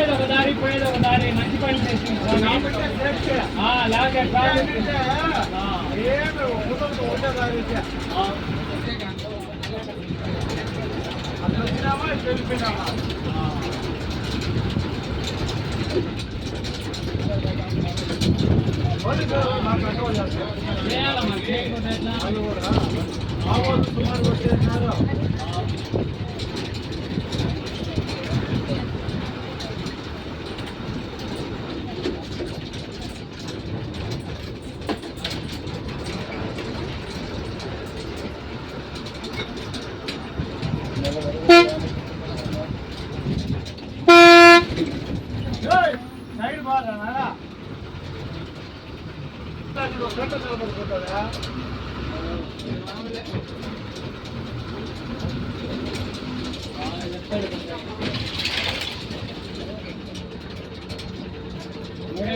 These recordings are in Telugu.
వచ్చేది ఒక దారి పోయేది ఒక దారి మంచి పని చేసింది సుమారు వచ్చేసినారు. సైడ్ బాగా గంట నిలబడుకుంటారా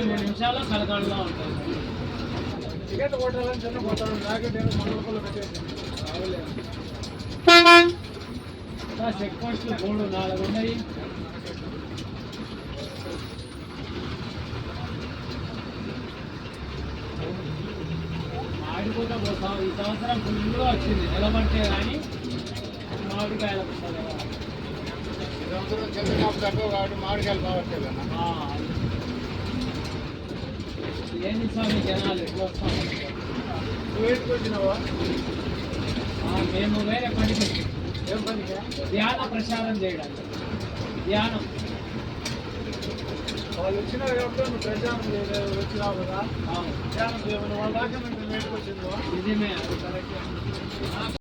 మూడు నిమిషాల్లో కలకాడుగా ఉంటుంది. టికెట్ కొట్టాలని చిన్న కొట్టాలి జాకెట్ ఏమో 100 రూపాయలు పెట్టేసి చెక్ పోస్టులు 3-4 ఉన్నాయి. మామిడిపోతా పోతాం. ఈ సంవత్సరం ఫుల్గా వచ్చింది నిలబడితే కానీ మామిడికాయలు మామిడికాయలు బాగుంటాయి కదా. ఏంటి స్వామి జనాలు ఎట్లా వస్తాం? నువ్వు ఏంటికి వచ్చినావా? మేము వేరే పనికి ఏం పనికి? ధ్యాన ప్రచారం చేయడానికి. ధ్యానం వాళ్ళు వచ్చినారు కాబట్టి నువ్వు ప్రచారం వచ్చినావు కదా. ధ్యానం చేయమని వాళ్ళ దాకా మేము ఏంటికి వచ్చిందో నిజమే, అది కరెక్ట్.